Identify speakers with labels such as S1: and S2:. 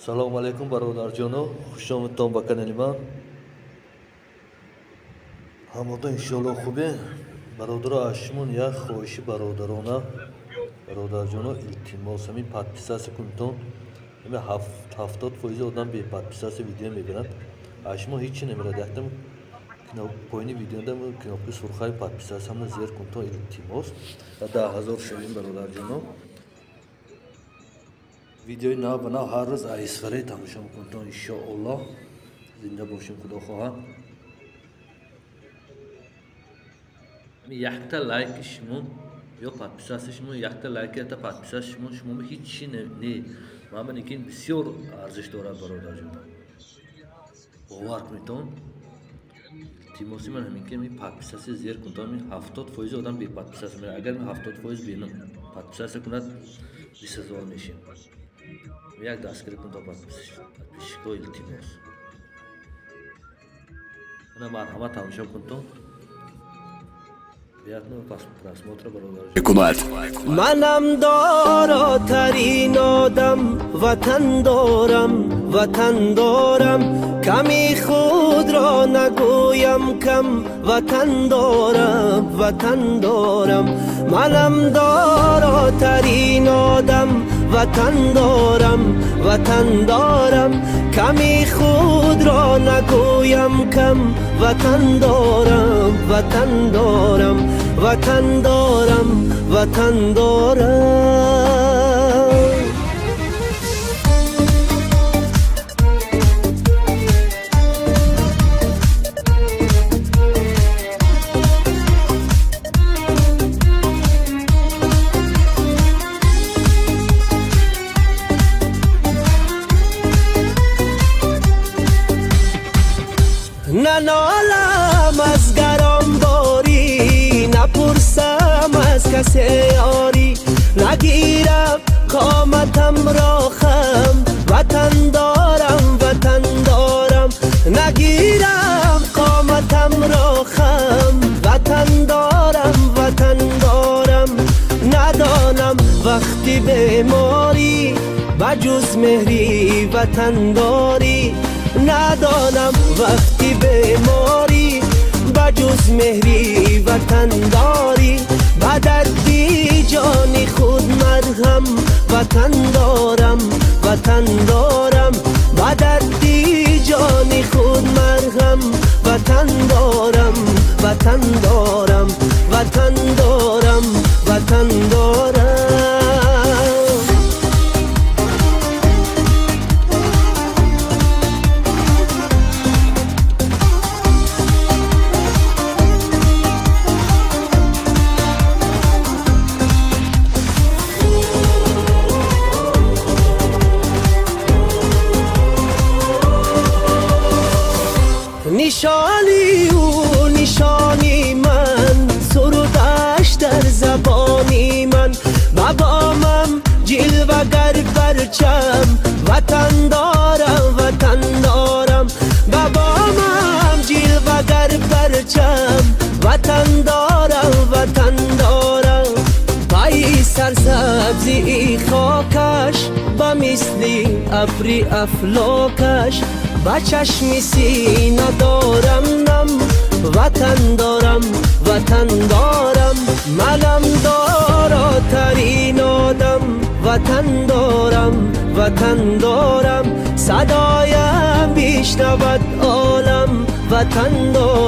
S1: Салому алейкум бародарҷоно, хушомадтон ба канали ман. Ҳамода иншоалло хубе. Бародаро аз шумон як хоҳиши бародарона. Бародарҷоно илтимос ҳамин подписация кунтон. Ҳамин 70% одам беподписация видео мебинанд. Аз шумо ҳечи намерад яктам поини видеодам кнопки сурхаи подписация ҳамна зер кунтон илтимос. Ва 10,000 шавем бародарҷоно. Видеои нав ба нав ҳар рӯз аҳистаре тамошо мекунтон иншоалло. Зинда бошем, худо хоҳад. Якта лайки шумо ё подписация шумо, якта лайки ята подписация шумо ҳечи не ман ин бисёр арзиш дорад бародарҷоно. бовар кунитон. илтимоси ман ҳамин ки подписация зер кунтон. 70% одам беподписация мера. Агар 70% бинам подписация кунад 20,000 мешем. Як дастгирӣ кунтон подписчикҳо илтимос. Ана марҳамат тамошо кунтон.
S2: منم داراترین آدم وطن دارم کمی خود را نگویم کم وطن دارم منم داراترین آدم وطن دارم کمی خود را نگویم کم وطن دارم ننالم از گران باری نپرسم از کسی یاری نگیرم قامتم را خم وطن دارم نگیرم قامتم را خم وطن دارم ندانم وقتی بیماری بجز مهری وطن داری ندانم وقتی بیماری بجز مهری وطن داری به دردی جانی خود مرهم وطن دارم به دردی جانی خود مرهم وطن دارم نشانی من سرودش در زبانی من بابامم جلوگر پرچم وطن دارم بابامم جلوگر پرچم وطن دارم پای سرسبزی خاکش با مثلی ابری افلاکش با چشم سینه دارم نم وطن دارم منم داراترین آدم وطن دارم صدایم بیشنود عالم وطن دارم